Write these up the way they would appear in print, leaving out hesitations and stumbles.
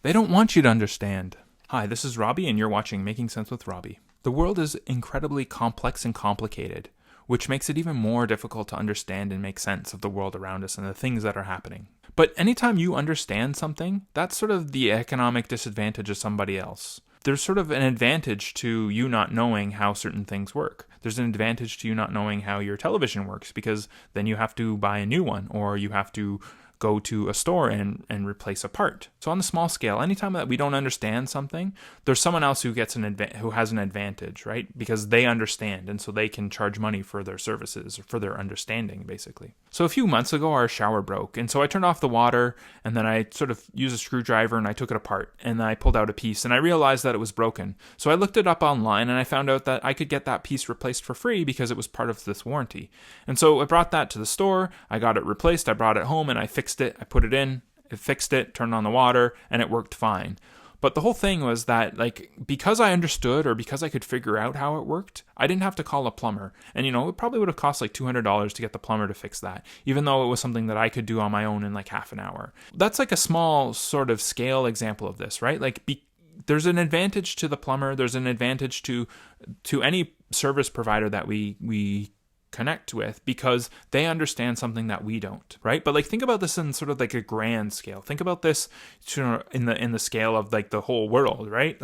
They don't want you to understand. Hi, this is Robbie, and you're watching Making Sense with Robbie. The world is incredibly complex and complicated, which makes it even more difficult to understand and make sense of the world around us and the things that are happening. But anytime you understand something, that's sort of the economic disadvantage of somebody else. There's sort of an advantage to you not knowing how certain things work. There's an advantage to you not knowing how your television works, because then you have to buy a new one, or you have to go to a store and replace a part. So on the small scale, anytime that we don't understand something, there's someone else who gets who has an advantage, right? Because they understand, and so they can charge money for their services or for their understanding, basically. So a few months ago, our shower broke, and so I turned off the water, and then I sort of used a screwdriver and I took it apart, and I pulled out a piece, and I realized that it was broken. So I looked it up online, and I found out that I could get that piece replaced for free because it was part of this warranty. And so I brought that to the store, I got it replaced, I brought it home, and I fixed it, I put it in, it fixed it, turned on the water, and it worked fine. But the whole thing was that, because I understood, or because I could figure out how it worked, I didn't have to call a plumber. And, it probably would have cost $200 to get the plumber to fix that, even though it was something that I could do on my own in half an hour. That's a small sort of scale example of this, right? There's an advantage to the plumber, there's an advantage to any service provider that we connect with, because they understand something that we don't, right? But think about this in sort of a grand scale. Think about this in the scale of the whole world, right?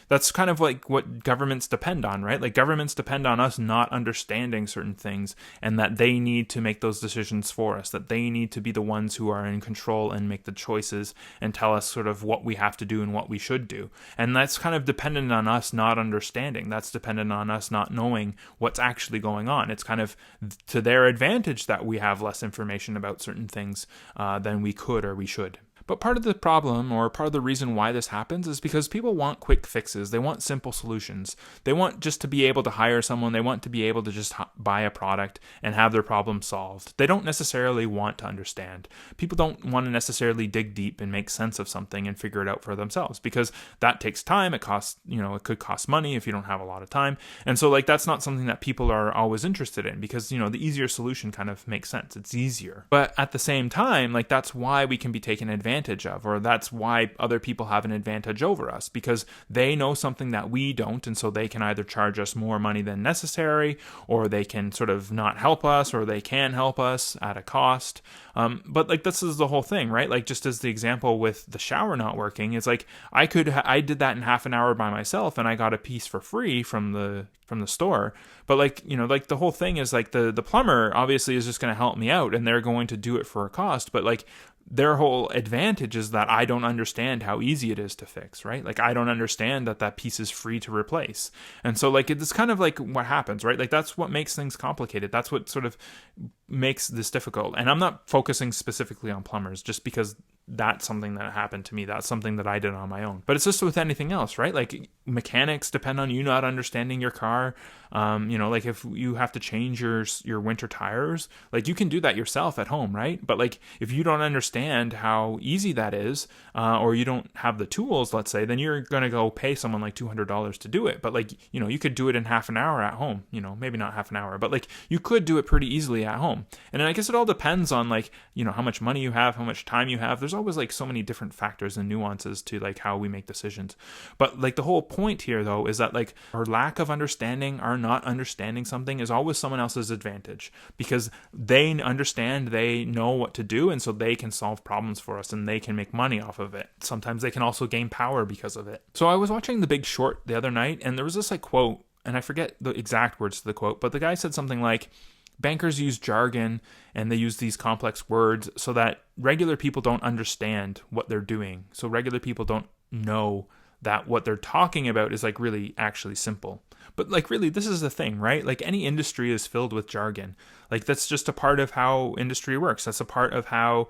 That's kind of what governments depend on, right? Governments depend on us not understanding certain things, and that they need to make those decisions for us, that they need to be the ones who are in control and make the choices and tell us sort of what we have to do and what we should do. And that's kind of dependent on us not understanding. That's dependent on us not knowing what's actually going on. It's kind of to their advantage that we have less information about certain things than we could or we should. But part of the problem, or part of the reason why this happens, is because people want quick fixes. They want simple solutions. They want just to be able to hire someone. They want to be able to just buy a product and have their problem solved. They don't necessarily want to understand. People don't want to necessarily dig deep and make sense of something and figure it out for themselves, because that takes time. It costs, it could cost money if you don't have a lot of time. And so that's not something that people are always interested in, because, the easier solution kind of makes sense. It's easier. But at the same time, that's why we can be taken advantage of, or that's why other people have an advantage over us, because they know something that we don't, and so they can either charge us more money than necessary, or they can sort of not help us, or they can help us at a cost. But this is the whole thing, right? Just as the example with the shower not working, it's I did that in half an hour by myself, and I got a piece for free from the store. But the whole thing is the plumber obviously is just going to help me out, and they're going to do it for a cost. But their whole advantage is that I don't understand how easy it is to fix, right? I don't understand that piece is free to replace. And so it's kind of what happens, right? That's what makes things complicated. That's what sort of makes this difficult. And I'm not focusing specifically on plumbers just because that's something that happened to me. That's something that I did on my own. But it's just with anything else, right? Mechanics depend on you not understanding your car. If you have to change your winter tires, you can do that yourself at home, right? But if you don't understand how easy that is, or you don't have the tools, let's say, then you're going to go pay someone $200 to do it. But you could do it in half an hour at home, maybe not half an hour, but you could do it pretty easily at home. And I guess it all depends on how much money you have, how much time you have. There's always so many different factors and nuances to how we make decisions. But the whole point here though is that our lack of understanding, our not understanding something, is always someone else's advantage, because they understand, they know what to do, and so they can solve problems for us and they can make money off of it. Sometimes they can also gain power because of it. So I was watching The Big Short the other night, and there was this quote, and I forget the exact words to the quote, but the guy said something bankers use jargon and they use these complex words so that regular people don't understand what they're doing. So regular people don't know that what they're talking about is really actually simple. But really, this is the thing, right? Any industry is filled with jargon. That's just a part of how industry works. That's a part of how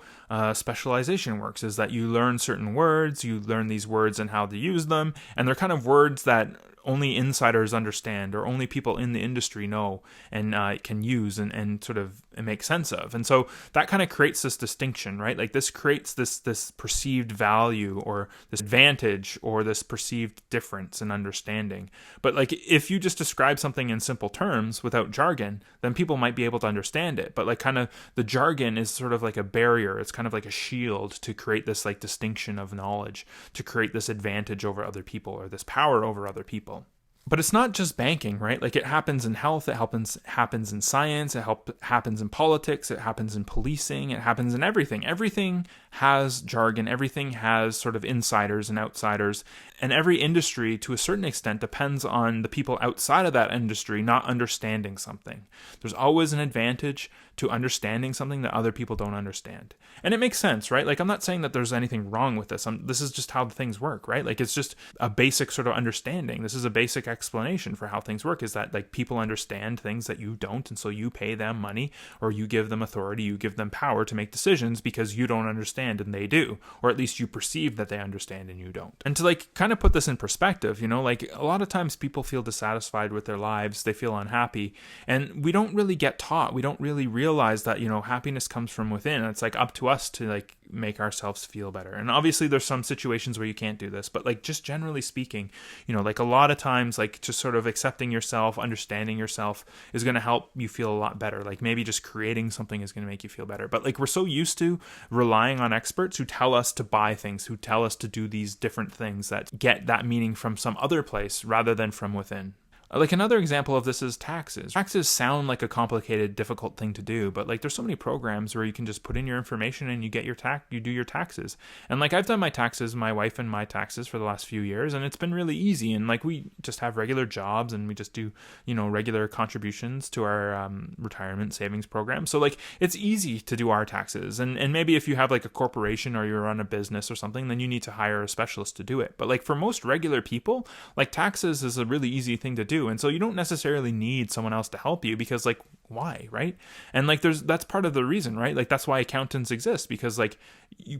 specialization works, is that you learn certain words, you learn these words and how to use them. And they're kind of words that only insiders understand, or only people in the industry know and can use and sort of make sense of. And so that kind of creates this distinction, right? Like this creates this perceived value or this advantage or this perceived difference in understanding. But like if you just describe something in simple terms without jargon, then people might be able to understand it. But like kind of the jargon is sort of like a barrier. It's kind of like a shield to create this like distinction of knowledge, to create this advantage over other people or this power over other people. But it's not just banking, right? Like it happens in health, it happens in science, it happens in politics, it happens in policing, it happens in everything. Everything has jargon, everything has sort of insiders and outsiders, and every industry to a certain extent depends on the people outside of that industry not understanding something. There's always an advantage to understanding something that other people don't understand. And it makes sense, right? Like I'm not saying that there's anything wrong with this. This is just how things work, right? Like it's just a basic sort of understanding. This is a basic explanation for how things work, is that like people understand things that you don't, and so you pay them money or you give them authority, you give them power to make decisions because you don't understand and they do, or at least you perceive that they understand and you don't. And to like kind of put this in perspective, like a lot of times people feel dissatisfied with their lives, they feel unhappy, and we don't really get taught, we don't really realize that happiness comes from within. It's like up to us to like make ourselves feel better. And obviously there's some situations where you can't do this, but like just generally speaking, like a lot of times like just sort of accepting yourself, understanding yourself is going to help you feel a lot better. Like maybe just creating something is going to make you feel better. But like we're so used to relying on experts who tell us to buy things, who tell us to do these different things that get that meaning from some other place rather than from within. Like another example of this is taxes. Taxes sound like a complicated, difficult thing to do, but like there's so many programs where you can just put in your information and you get you do your taxes. And like I've done my taxes, my wife and my taxes for the last few years, and it's been really easy. And like we just have regular jobs and we just do, regular contributions to our retirement savings program. So like it's easy to do our taxes. And maybe if you have like a corporation or you run a business or something, then you need to hire a specialist to do it. But like for most regular people, like taxes is a really easy thing to do. And so you don't necessarily need someone else to help you because like why, right? And like that's part of the reason, right? Like that's why accountants exist, because like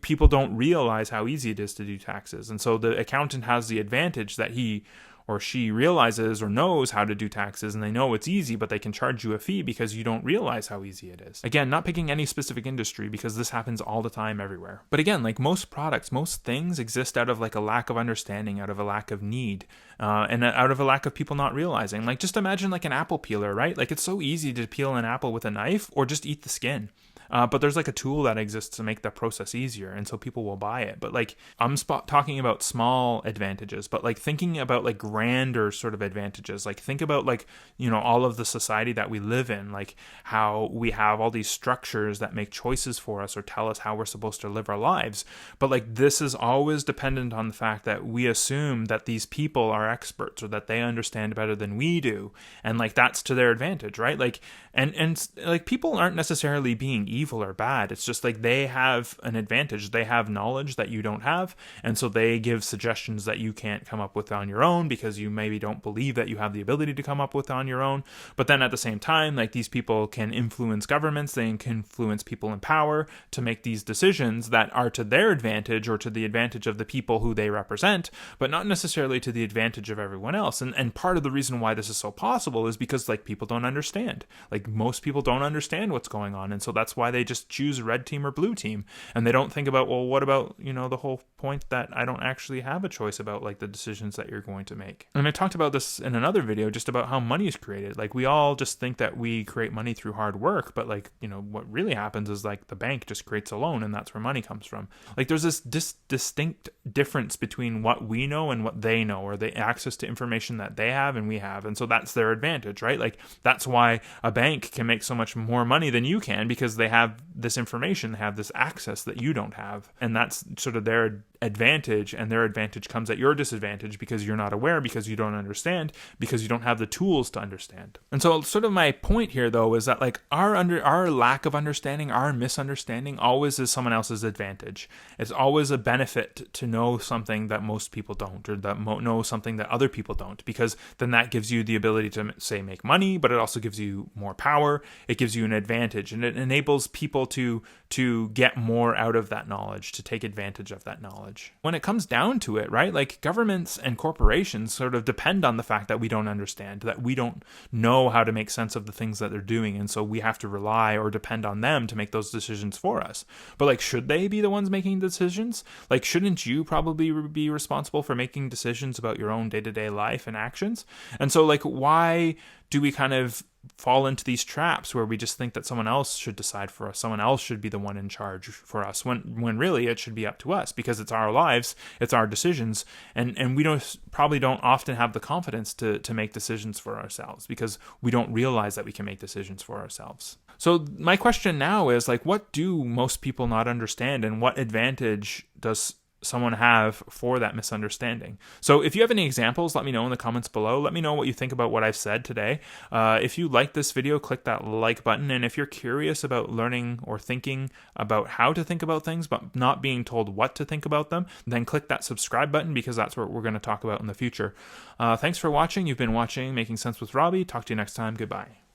people don't realize how easy it is to do taxes. And so the accountant has the advantage that he or she realizes or knows how to do taxes, and they know it's easy, but they can charge you a fee because you don't realize how easy it is. Again, not picking any specific industry because this happens all the time everywhere. But again, like most products, most things exist out of like a lack of understanding, out of a lack of need, and out of a lack of people not realizing. Like just imagine like an apple peeler, right? Like it's so easy to peel an apple with a knife or just eat the skin. But there's like a tool that exists to make that process easier, and so people will buy it. But like I'm talking about small advantages, but like thinking about like grander sort of advantages, like think about like all of the society that we live in, like how we have all these structures that make choices for us or tell us how we're supposed to live our lives. But like this is always dependent on the fact that we assume that these people are experts or that they understand better than we do, and like that's to their advantage, right? Like and like people aren't necessarily being evil or bad. It's just like they have an advantage. They have knowledge that you don't have, and so they give suggestions that you can't come up with on your own because you maybe don't believe that you have the ability to come up with on your own. But then at the same time, like these people can influence governments, they can influence people in power to make these decisions that are to their advantage or to the advantage of the people who they represent, but not necessarily to the advantage of everyone else. And part of the reason why this is so possible is because like people don't understand. Like most people don't understand what's going on, and so that's why they just choose red team or blue team, and they don't think about, well, what about the whole point that I don't actually have a choice about like the decisions that you're going to make. And I talked about this in another video just about how money is created. Like we all just think that we create money through hard work, but like what really happens is like the bank just creates a loan, and that's where money comes from. Like there's this distinct difference between what we know and what they know, or the access to information that they have and we have, and so that's their advantage, right? Like that's why a bank can make so much more money than you can, because they have this information, they have this access that you don't have, and that's sort of their advantage, and their advantage comes at your disadvantage because you're not aware, because you don't understand, because you don't have the tools to understand. And so sort of my point here though is that like our lack of understanding, our misunderstanding always is someone else's advantage. It's always a benefit to know something that most people don't, or that know something that other people don't, because then that gives you the ability to say make money, but it also gives you more power, it gives you an advantage, and it enables enables people to get more out of that knowledge, to take advantage of that knowledge. When it comes down to it, right, like governments and corporations sort of depend on the fact that we don't understand, that we don't know how to make sense of the things that they're doing, and so we have to rely or depend on them to make those decisions for us. But like, should they be the ones making decisions? Like, shouldn't you probably be responsible for making decisions about your own day-to-day life and actions? And so like, why do we kind of fall into these traps where we just think that someone else should decide for us, someone else should be the one in charge for us, when really it should be up to us, because it's our lives, it's our decisions, and we probably don't often have the confidence to make decisions for ourselves, because we don't realize that we can make decisions for ourselves. So my question now is, like, what do most people not understand, and what advantage does someone have for that misunderstanding? So if you have any examples, let me know in the comments below. Let me know what you think about what I've said today. If you like this video, click that like button. And if you're curious about learning or thinking about how to think about things, but not being told what to think about them, then click that subscribe button, because that's what we're going to talk about in the future. Thanks for watching. You've been watching Making Sense with Robbie. Talk to you next time. Goodbye.